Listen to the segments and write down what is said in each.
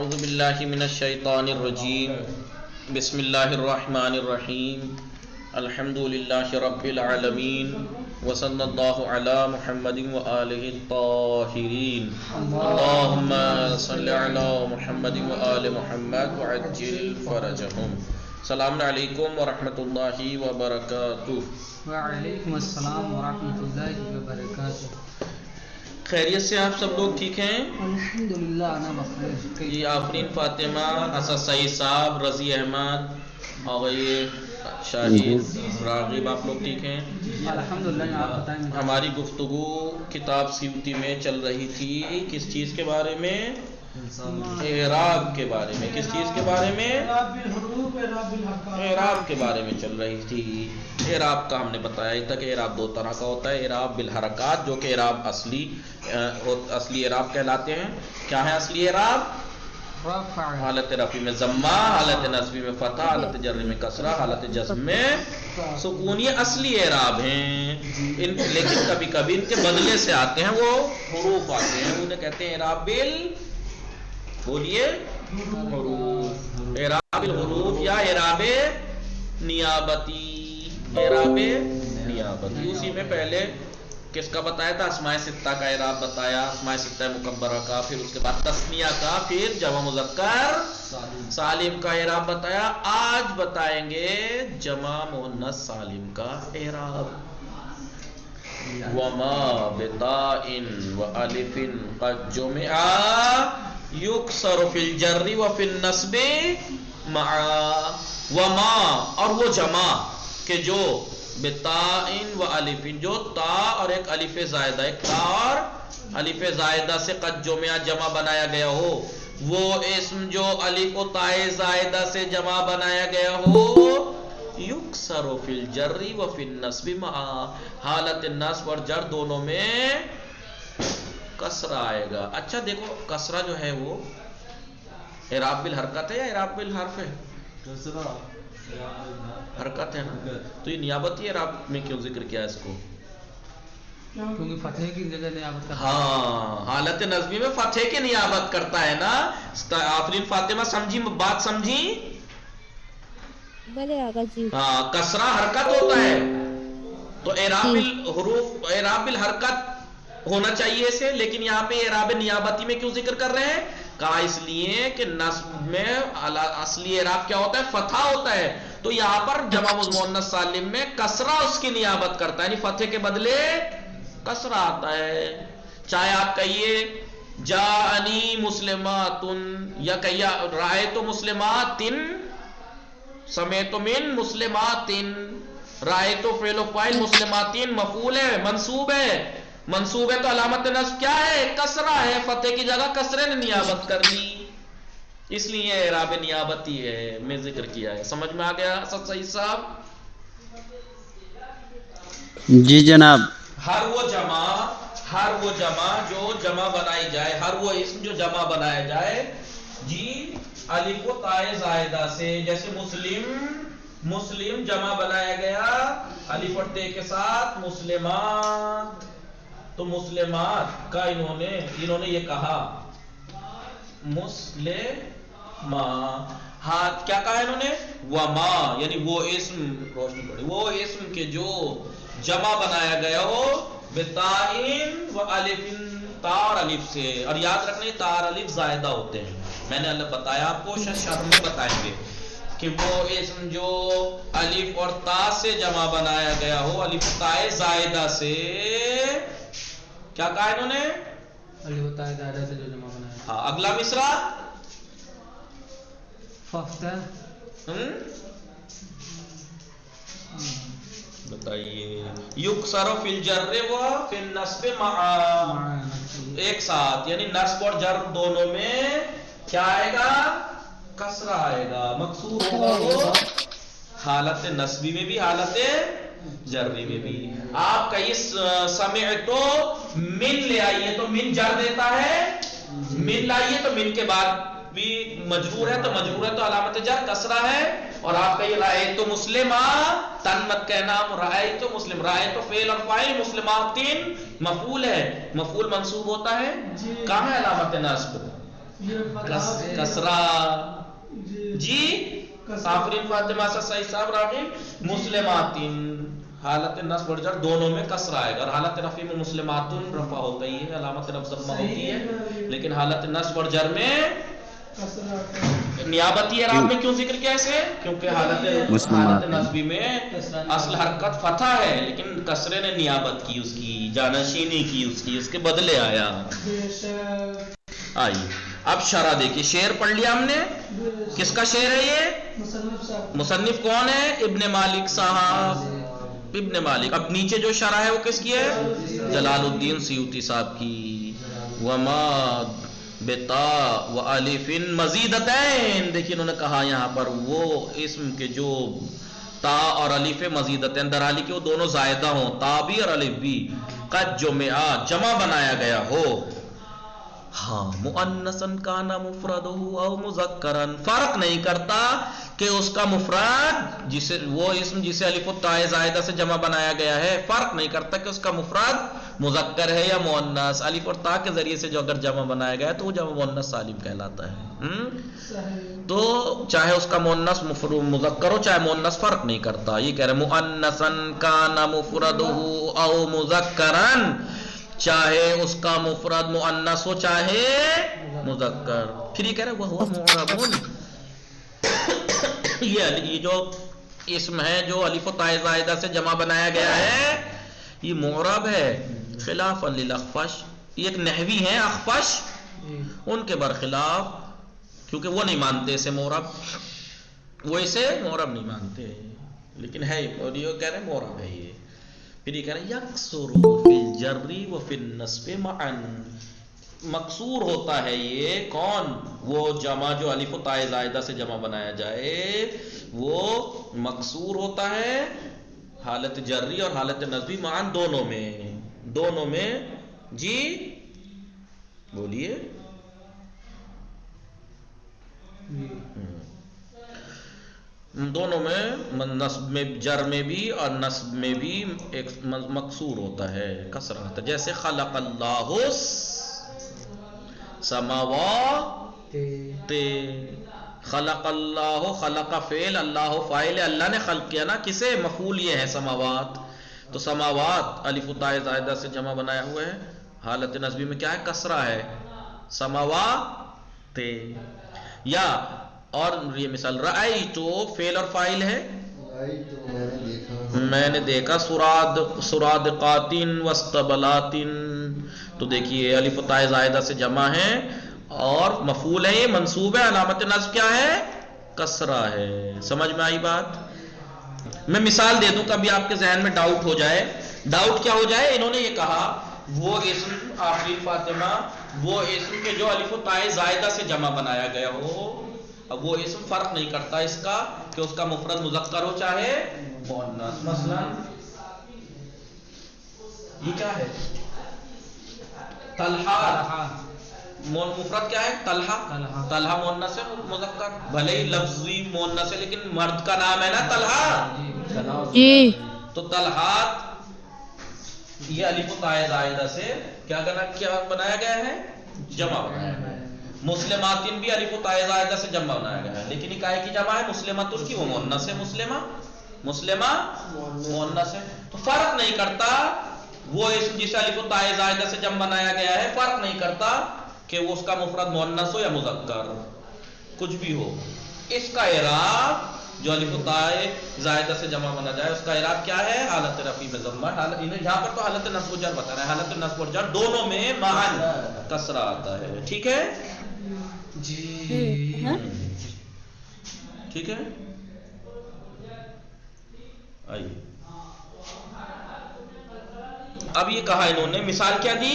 اعوذ باللہ من الشیطان الرجیم بسم اللہ الرحمن الرحیم الحمد للہ رب العالمین وصلی اللہ علی محمد وآلہ الطاہرین اللہم صلی علی محمد وآل محمد وعجل فرجہم. السلام علیکم ورحمۃ اللہ وبرکاتہ. وعلیکم السلام ورحمۃ اللہ وبرکاتہ. خیریت سے آپ سب لوگ ٹھیک ہیں؟ الحمدللہ انا بخیر. یہ آفرین فاطمہ، اسد سعید صاحب، رضی احمد اور یہ شاہد راغب، آپ لوگ ٹھیک ہیں؟ الحمدللہ. آپ بتائیں. ہماری گفتگو کتاب سیوطی میں چل رہی تھی. کس چیز کے بارے میں؟ اعراب کے بارے میں. کس چیز کے بارے میں؟ اعراب کے بارے میں چل رہی تھی. اعراب کا ہم نے بتایا تھا کہ اعراب دو طرح کا ہوتا ہے. اعراب بالحرکات جو کہ اعراب اصلی اعراب کہلاتے ہیں. کیا ہے اصلی اعراب؟ حالت رفع میں ضمہ، حالت نصبی میں فتح، حالت جر میں کسرہ، حالت جزم میں سکون. یہ اصلی اعراب ہیں. لیکن کبھی کبھی ان کے بدلے سے آتے ہیں، وہ حروف آتے ہیں، انہیں کہتے ہیں اعراب بولیے حروف. اعراب الحروف یا اعراب نیابتی. اعراب نیابتی. اسی میں پہلے کس کا بتایا تھا؟ اسماء ستہ کا اعراب بتایا، اسماء ستہ مکبرہ کا، پھر اس کے بعد تثنیہ کا، پھر جمع مذکر سالم کا اعراب بتایا. آج بتائیں گے جمع مؤنث سالم کا اعراب. وما بتاء والف قد جمع یکسر فی الجر وفی النصب معا. وما اور وہ جمع کہ جو بتاء و الف، جو تا اور ایک الف زائدہ، ایک تا اور الف زائدہ سے قد جمع جمع بنایا گیا ہو. وہ اسم جو الف و تا زائدہ سے جمع بنایا گیا ہو یکسر فی الجر وفی النصب معا. حالت نصب اور جر دونوں میں کسرہ آئے گا. اچھا دیکھو، کسرہ جو ہے وہ اعراب بالحرکت ہے یا اعراب بالحرف ہے؟ کسرہ حرکت ہے نا. تو یہ نیابتی اعراب میں کیوں ذکر کیا اس کو؟ کیونکہ فتح کی جگہ نیابت کرتا ہے. ہاں، حالت نصبی میں فتح کی نیابت کرتا ہے نا. آفرین فاطمہ سمجھی بات؟ سمجھی؟ بلے آقا جی. ہاں، کسرہ حرکت ہوتا ہے تو اعراب بالحروف، اعراب بالحرکت ہونا چاہیے اسے. لیکن یہاں پہ اعراب نیابتی میں کیوں ذکر کر رہے ہیں؟ کہا اس لیے کہ نصب میں اصلی اعراب کیا ہوتا ہے؟ فتح ہوتا ہے. تو یہاں پر جمع مؤنث سالم میں کسرہ اس کی نیابت کرتا ہے، یعنی فتح کے بدلے کسرہ آتا ہے. چاہے آپ کہیے جاءنی مسلماتن، یا کہیے رأیت مسلماتن، سمیت من مسلماتن. رأیت فعل و فاعل، مسلماتن مفعول ہے، منصوب ہے. منصوب ہے تو علامت نصب کیا ہے؟ کسرہ ہے. فتح کی جگہ کسرے نے نیابت کر لی، اس لیے اعراب نیابتی ہے میں ذکر کیا ہے. سمجھ میں آ گیا اسد سعید صاحب؟ جی جناب. ہر وہ جمع جو جمع بنائی جائے، ہر وہ اسم جو جمع بنایا جائے جی الف و تا زائدہ سے. جیسے مسلم جمع بنایا گیا الف اور تے کے ساتھ، مسلمات. تو مسلمات کا انہوں نے یہ کہا مسلمہ. ہاتھ کیا کہا انہوں نے؟ وما، یعنی وہ اسم، روشنی پڑی، وہ اسم کے جو جمع بنایا گیا ہو بتائن و الف، تا اور الف سے. اور یاد رکھنے تا اور الف زائدہ ہوتے ہیں. میں نے بتایا آپ کو، شرح میں بتائیں گے کہ وہ اسم جو الف اور تا سے جمع بنایا گیا ہو، الف تا زائدہ سے، کیا کہا انہوں نے؟ الف تا زائدہ سے جو جمع بنایا. ہاں، اگلا مصرع بتائیے. یکسر فی الجر و فی النصب معا. ایک ساتھ، یعنی نصب اور جر دونوں میں کیا آئے گا؟ کسرہ آئے گا. مکسور ہوگا وہ حالت نصبی میں بھی، حالت جری میں بھی. آپ کہیں سمعتو من لے آئیے تو من جر دیتا ہے، من لائیے تو من کے بعد بھی مجرور ہے، تو مجرور ہے تو علامت جر کسرہ ہے. اور آپ کہیے رأیت مسلمہ، تن مت کہنا، رأیت مسلم، رأیت فعل اور فاعل، مسلماتین مفعول ہے، مفعول منصوب ہوتا ہے. کہاں ہے علامت نصب؟ कसरा जी आफरीन फातिमा सा सही साहब रागिब मुस्लिमातिन हालत नस्ब और जर दोनों में कसरा आएगा और हालत रफी में मुस्लिमातुन रफा होता ही है अलामत रफ ज़म्मा होती है लेकिन हालत नस्ब और जर में नियाबती इराब में क्यों जिक्र किया इसे क्योंकि हालत नस्बी में असल हरकत फतह है लेकिन कसरे ने नियाबत की उसकी जानशीनी की उसकी उसके बदले आया। आइए अब शरा देखिए शेर पढ़ लिया हमने किसका शेर है ये मुसन्निफ कौन है इब्ने मालिक साहब इब्ने मालिक। अब नीचे जो शरा है वो किसकी है जलालुद्दीन सियूती साहब की। वमा बेता व अलिफिन मजीदतैन देखिए इन्होंने कहा यहाँ पर वो इस्म के जो ता और अलिफ मजीदतैन दराली के वो दोनों जायदा हो ता भी और अलिफ भी कद जो में जमा बनाया गया हो हाँ मुअन्नसन काना मुफरदहु औ मुज़क्करन फर्क नहीं करता कि उसका मुफरद जिसे वो इस्म जिसे अलिफ ताए जायदा से जमा बनाया गया है फर्क नहीं करता कि उसका मुफरद मुज़क्कर है या मुअन्नस अलिफ और ता के जरिए से जो अगर जमा बनाया गया है तो वो जमा मुअन्नस सालिम कहलाता है। तो चाहे उसका मुअन्नस मुज़क्कर हो चाहे मुअन्नस फर्क नहीं करता। ये कह रहे मुअन्नसन काना मुफरदहु औ मुज़क्करन चाहे उसका मुफरद मुअन्नस हो चाहे मुज़क्कर। फिर ये कह रहे वह मुअरबुन ये जो इसम है जो अलिफ ताए ज़ायदा से जमा बनाया गया है ये मुअरब है खिलाफन लिल अखफश। ये एक नहवी है अखफश उनके बरखिलाफ क्योंकि वो नहीं मानते इसे मुअरब वो इसे मुअरब नहीं मानते लेकिन है और ये कह रहे मुअरब है ये। फिर ये कह रहे यक्सुरु फिल जर्री व फिल नस्ब मअन मकसूर होता है ये कौन वो जमा जो अलिफ ताए ज़ायदा से जमा बनाया जाए वो मकसूर होता है हालत जर्री और हालत नस्बी मअन दोनों में जी बोलिए दोनों में नस्ब में जर में भी और नस्ब में भी एक मकसूर होता है कसरत जैसे खलक़ल्लाहु समावाति खलक़ल्लाहु खलक़ फ़ेल अल्लाह फ़ाइल अल्लाह ने खल्क़ किया ना किसे मफ़ूल ये है समावात तो समावात अलिफ ताए ज़ायदा से जमा बनाया हुआ है हालत नस्बी में क्या है कसरा है समावाते या और ये मिसाल रअई तो फेल और फाइल है मैंने देखा सुरादकातिन वस्तबलातिन तो देखिए अलिफ ताए ज़ायदा से जमा है और मफूल है ये मंसूब है अलामत नस्ब क्या है कसरा है। समझ में आई बात। मैं मिसाल दे दूं कभी आपके जहन में डाउट हो जाए डाउट क्या हो जाए इन्होंने ये कहा वो इस्म आफरीन फातिमा वो इस्म के जो अलिफ ताए ज़ायदा से जमा बनाया गया हो अब वो इस्म फर्क नहीं करता इसका कि उसका मुफरद मुज़क्कर हो चाहे मुअन्नस। मसलन ये क्या है तलहा मुफरद क्या है तलहा मुअन्नस है मुज़क्कर भले ही लफ्ज़ी मुअन्नस है लेकिन मर्द का नाम है ना तलहा जी तो तलहात ये अलिफ ताए ज़ायदा से क्या बनाया गया है जमा बनाया गया है। मुस्लिमातिन भी अलिफ ताए ज़ायदा से जमा बनाया गया है लेकिन इकाई की जमा है मुस्लिमातुन की वो मुअन्नस है मुस्लिमा मुअन्नस है तो फर्क नहीं करता वो इस्म जिसे अलिफ ताए ज़ायदा से जमा बनाया गया है फर्क नहीं करता कि वो उसका मुफरद मुअन्नस हो या मुज़क्कर कुछ भी हो। इसका इराब जो अलिफ ताए ज़ायदा से जमा बना जाए उसका इराब क्या है हालत रफ़ी में ज़म्मा यहाँ पर तो हालत नस्ब व जर बता रहा है हालत नस्ब व जर दोनों में मअन कसरा आता है। ठीक है जी ठीक है आइए अब ये कहा इन्होंने मिसाल क्या दी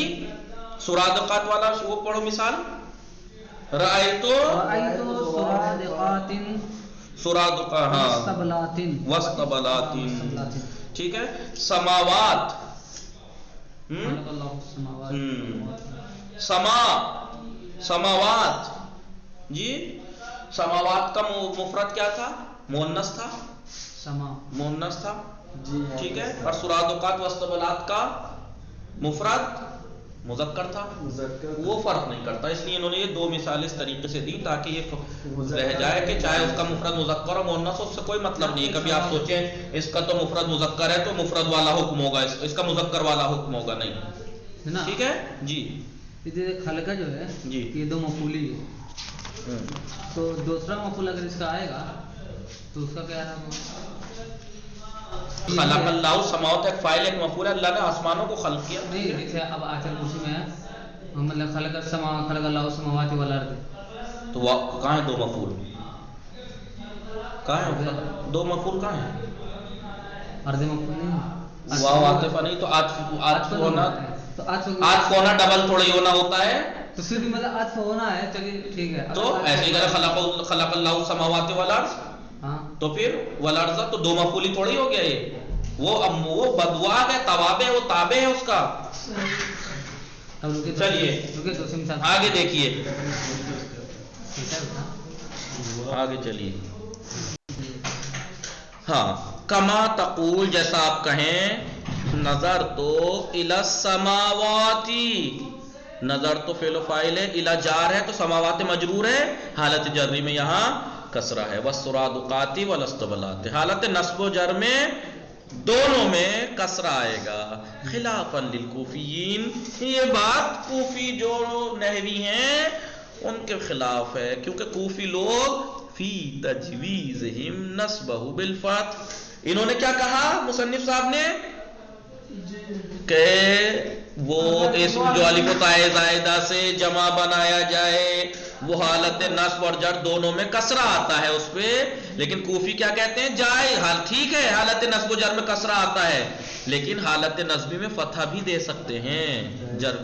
सुरादकात वाला वो पढ़ो मिसाल रअयतु सुरादका वस्तबलातिन ठीक है समावात समावात जी समावात का मुफरद क्या था मुअन्नस था मुअन्नस था ठीक है और सुरादकात वस्तबलात का मुफरद मुज़क्कर था, वो फर्क नहीं करता। इसलिए इन्होंने ये दो मिसाल इस तरीके से दी ताकि ये रह जाए कि चाहे उसका मुफरद मुज़क्कर और मुअन्नस हो, उससे कोई मतलब नहीं है। कभी आप सोचें इसका तो मुफरद मुज़क्कर है तो मुफरद वाला हुक्म होगा, इसका मुज़क्कर वाला हुक्म होगा, नहीं। है ना? ठीक है जी। ये खलका जो है जी, ये दो मफूली है, तो दूसरा मफूल अगर इसका आएगा तो उसका क्या है? खलक़ल्लाहु समावात एक फाइल एक मफूल है, अल्लाह ने आसमानों को खल्क़ किया। नहीं, जैसे अब आयतल कुर्सी में है मतलब खलक़ल्लाहु समावाति वल अर्द, तो वो कहाँ है दो मफूल? कहाँ है दो मफूल? कहाँ है? अर्द मफूल नहीं है, वाव आतिफा नहीं तो आतिफ होना, तो आतिफ होना डबल थोड़ी होना होता है। तो फिर भी मतलब आतिफ होना है, चलिए ठीक है। तो ऐसे ही करें खलक़ल्लाहु समावाति वल अर्द, हाँ, तो फिर वल अर्ज़ तो दो मफूली थोड़ी हो गया ये। वो बदवा है, तवाबे, वो ताबे है उसका। अब रुके चलिए दूसरे मिसाल आगे देखिए, आगे चलिए। हाँ, कमा तक़ूल, जैसा आप कहें, नजर तो इला समावाती, नजर तो फेल फाइल है, इला जार है तो समावात मजरूर है, हालत जर्री में यहाँ कसरा है। वस्सुरादुकाती वलस्तबलाती, हालत नस्ब व जर में दोनों में कसरा आएगा। खिलाफन लिलकूफियीन, ये बात कूफी जो नहवी हैं उनके खिलाफ है, क्योंकि कूफी लोग फी तजवीज़हिम नस्बहु बिल फथ, इन्होंने क्या कहा मुसन्निफ साहब ने कि वो इस्म जो अलिफ ताए ज़ायदा से जमा बनाया जाए वो हालत नस्ब और जर दोनों में कसरा आता है उस पे, लेकिन कूफी क्या कहते हैं, जाए हाल ठीक है हालत नस्ब जर में कसरा आता है, लेकिन हालत नस्बी में फतह भी दे सकते हैं। जर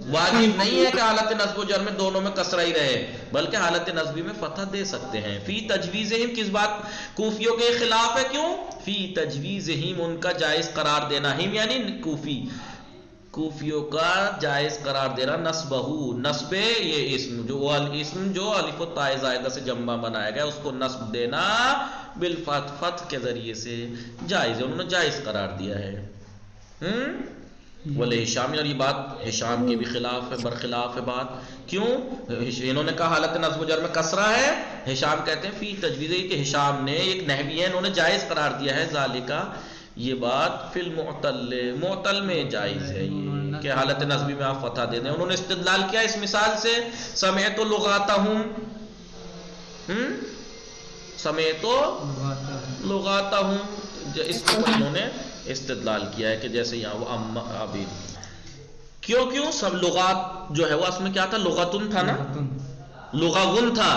वाजिब नहीं है कि हालत नस्ब जर में दोनों में कसरा ही रहे, बल्कि हालत नस्बी में फतह दे सकते हैं। फी तजवीज़हिम, किस बात कूफियों के खिलाफ है, क्यों? फी तजवीज़हिम, उनका जायज करार देना, हिम यानी कूफियों का जायज करार देना, नस्बहू, नस्बे ये इस्म जो अलिफ ताए ज़ायदा से जम्मा बनाया गया उसको नस्ब देना बिल फथ के जरिए से जायज है, उन्होंने जायज करार दिया है। बोले हिशामी, और ये बात हिशाम के भी खिलाफ है, बरखिलाफ है बात। क्यों? इन्होंने कहा हालत नस्ब जर में कसरा है, हिशाम कहते हैं फी तजवीज़, कि हिशाम ने एक नहवी है इन्होंने जायज करार दिया है ज़ालिका, ये बात फिल मुअतल में जायज है ये कि हालत नस्बी में आप फतह दे दें। उन्होंने इस्तिदलाल किया इस मिसाल से, समेतो लुगातहुम, समेतो लुगातहुम, इसको इन्होंने इस्तिदलाल किया है कि जैसे यहाँ वो अम्मा अभी क्यों सब लुगात जो है वो असमें क्या था, लुगातुन था ना, लुगागुन था,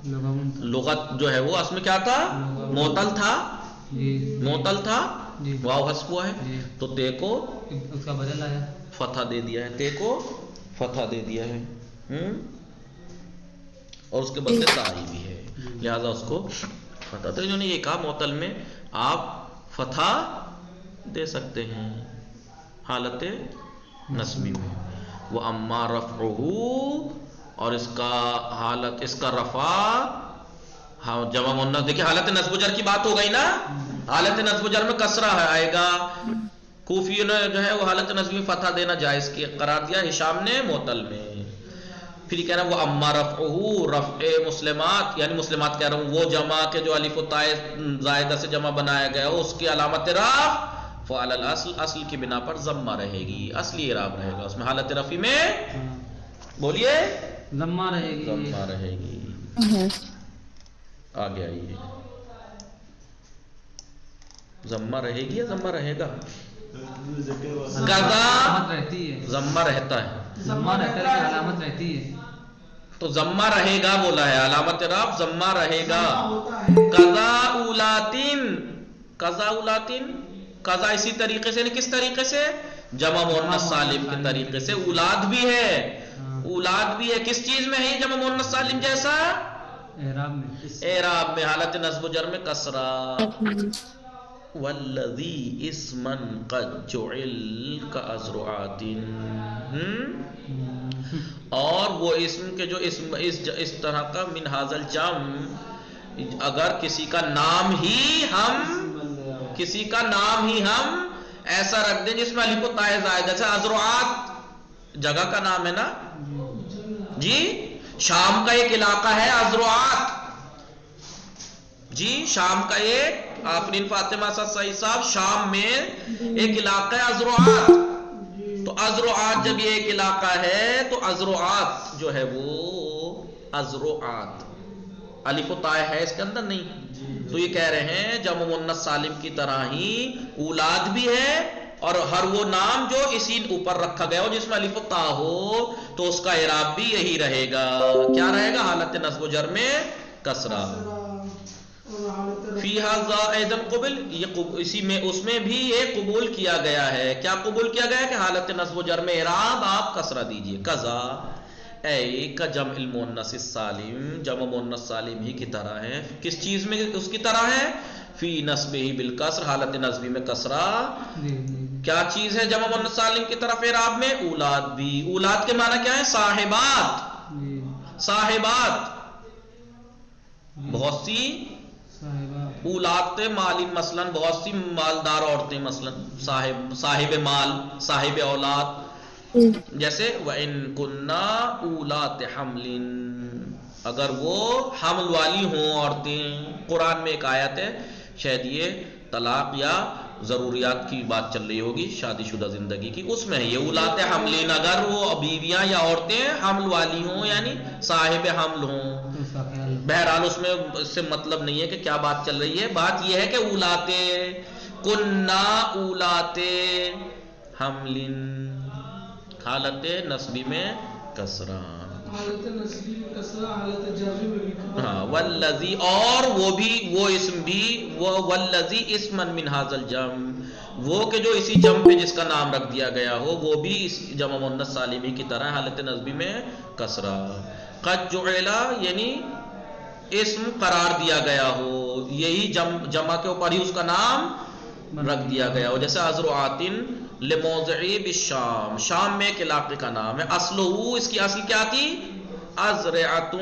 लुगत जो है वो असमें क्या था, मोतल था, मोतल था, वाव हस्फ हुआ है, तो ते को उसका बदल आया, फतह दे दिया है, ते को फतह दे दिया है, और उसके बदले ताई भी है, लिहाजा उसको फतह। तो इन्होंने ये कहा मोतल में आप फतह दे सकते हैं हालत नस्बी में। वो अम्मा रफ़अहू, और इसका हालत, इसका रफ़ा, हाँ जमा मुन्नस, देखिए हालत नस्ब जर की बात हो गई ना, हालत नस्ब जर में कसरा है आएगा, कूफी ने जो है वो हालत नस्ब में फतह देना जायज की करार दिया, हिशाम ने मोतल में। फिर कह रहा है वो अम्मा रफ़अहू, रफ़ए मुस्लिमात, यानी मुस्लिमात कह रहा हूँ वो जमा के जो अलिफ ताए ज़ायदा से जमा बनाया गया हो उसकी अलामत रफ़ फ़अलल अस्ल, अस्ल की बिना पर ज़म्मा रहेगी, असली इराब रहेगा उसमें, हालत रफ़ी में बोलिए ज़म्मा रहेगी, ज़म्मा रहेगी। आगे आइए, ज़म्मा रहेगी या ज़म्मा रहेगा? कज़ा रहती है, ज़म्मा रहता है, ज़म्मा रहता है, अलामत रहती है, तो ज़म्मा रहेगा बोला है, अलामत रफ़ ज़म्मा रहेगा। कज़ा उलातिन, कज़ा उलातिन, कज़ा इसी तरीके से, किस तरीके से, जमा मुअन्नस सालिम के तरीके से, औलाद भी है, औलाद भी है, किस चीज में है ये जमा मुअन्नस सालिम जैसा, एराब में, एराब में, हालत नस्ब जर में कसरा। वल्लज़ी इस्मन क़द जुइल कअज़रुआतिन, और वो इस्म के जो इस तरह का मिन हाज़ल जम, अगर किसी का नाम ही हम ऐसा रख दें जिसमें अलिफ ताए ज़ायदा, जैसे अज़रुआत جگہ کا نام ہے نا جی. شام کا ایک علاقہ ہے ازروعات جی. شام کا ایک آفرین فاطمہ صحیح صاحب شام میں ایک علاقہ ہے ازروعات. تو ازروعات جب یہ ایک علاقہ ہے تو ازروعات جو ہے وہ ازروعات الف و تا ہے اس کے اندر نہیں. تو یہ کہہ رہے ہیں جمع مؤنث سالم کی طرح ہی اولاد بھی ہے اور ہر وہ نام جو اسی اوپر رکھا گیا ہو جس میں الف و تا ہو تو اس کا اعراب بھی یہی رہے گا. کیا رہے گا؟ حالت نصب و جر میں کسرہ. فی ھذا ایضا قبل یہ اسی میں اس میں بھی یہ قبول کیا گیا ہے. کیا قبول کیا گیا ہے؟ کہ حالت نصب و جر میں اعراب آپ کسرہ دیجئے. قضا اے کا جمع المؤنث السالم جمع مؤنث سالم ہی کی طرح ہے. کس چیز میں اس کی طرح ہے؟ فی نصبہ بالکسر حالت نصبی میں کسرہ. کیا چیز ہے جمع مؤنث سالم کی طرف اعراب میں؟ اولاد بھی. اولاد کے معنی کیا ہے؟ صاحبات. صاحبات بہت سی اولاد مالی مثلا بہت سی مالدار عورتیں مثلا صاحب مال صاحب اولاد. جیسے وَإِن كُنَّا أُولَاتِ حَمْلٍ اگر وہ حمل والی ہوں عورتیں. قرآن میں ایک آیت ہے شاید یہ طلاق یا ضروریات کی بات چل رہی ہوگی شادی شدہ زندگی کی اس میں یہ اولاد حملین اگر وہ بیویاں یا عورتیں حمل والی ہوں یعنی صاحب حمل ہوں. بہرحال اس میں اس سے مطلب نہیں ہے کہ کیا بات چل رہی ہے. بات یہ ہے کہ اولاد کننا اولاد حملن حالت نصبی میں کسرہ. حالت نصبی میں کسرہ حالت جری میں بھی کسرہ. ہاں والذی اور وہ بھی وہ اسم بھی وہ والذی اسما من ھذا الجمع وہ کہ جو اسی جمع پہ جس کا نام رکھ دیا گیا ہو وہ بھی اس جمع مؤنث سالمی کی طرح حالت نصبی میں کسرہ. قد جعل یعنی اسم قرار دیا گیا ہو یہی جمع کے اوپر ہی اس کا نام رکھ دیا گیا ہو. جیسے ازروعات لموضعی بالشام شام میں ایک علاقے کا نام ہے. اصلہ اس کی اصل کیا تھی؟ ازرعۃ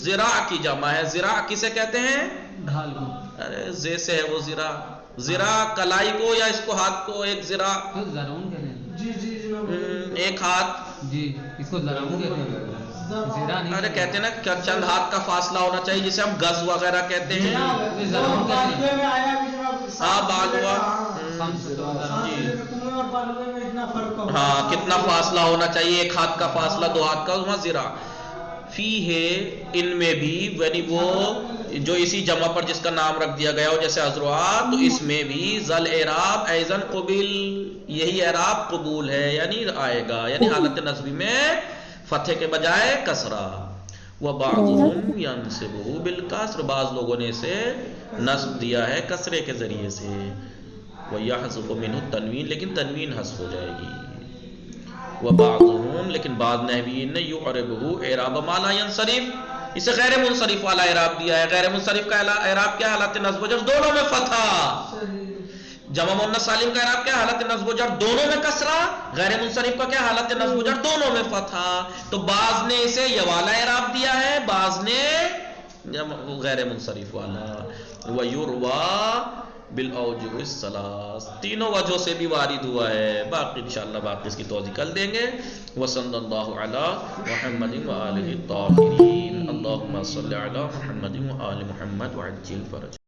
زراع کی جمع ہے. زراع کسے کہتے ہیں؟ ڈھال کو. ارے زے سے ہے وہ زراع. زراع کلائی کو یا اس کو ہاتھ کو ایک زراع زرعون کہتے ہیں. جی جی جناب جی ایک ہاتھ اس کو زرعون کہتے ہیں. زرع نہیں. ارے کہتے ہیں نا کہ چند ہاتھ کا فاصلہ ہونا چاہیے جسے ہم گز وغیرہ کہتے ہیں. زرعون کہتے ہیں. میں آیا بھی جناب ہاں باغوا ہاں کتنا فاصلہ ہونا چاہیے ایک ہاتھ کا فاصلہ دو ہاتھ کا وہاں زراع. فی ہے ان میں بھی یعنی وہ جو اسی جمع پر جس کا نام رکھ دیا گیا ہو جیسے ازروعات تو اس میں بھی ذل اعراب ایضا قبل یہی اعراب قبول ہے یعنی آئے گا یعنی حالت نصبی میں فتح کے بجائے کسرہ. وبعضهم ينصبه بالکسر بعض لوگوں نے اسے نصب دیا ہے کسرے کے ذریعے سے. ويحذف منه التنوین لیکن تنوین حذف ہو جائے گی. وبعضهم لیکن بعض نحویین نے يعربه اعراب ما لا ينصرف اسے غیر منصرف والا اعراب دیا ہے. غیر منصرف کا اعراب کیا؟ حالت نصب و جر دونوں میں فتح. جمع مؤنث سالم کا اعراب کیا؟ حالت نصب و جر دونوں میں کسرہ. غیر منصرف کا کیا؟ حالت نصب و جر دونوں میں فتح. تو بعض نے اسے یہ والا اعراب دیا ہے بعض نے غیر منصرف والا. وَيُرْوَى بالاوجه الثلاث تینوں وجہوں سے بھی وارد ہوا ہے. باقی انشاءاللہ باقی اس کی توضیح کل دیں گے. وصلی اللہ علی محمد وآلہ الطاہرین. اللہم صلی علی محمد وآل محمد وعجل فرج.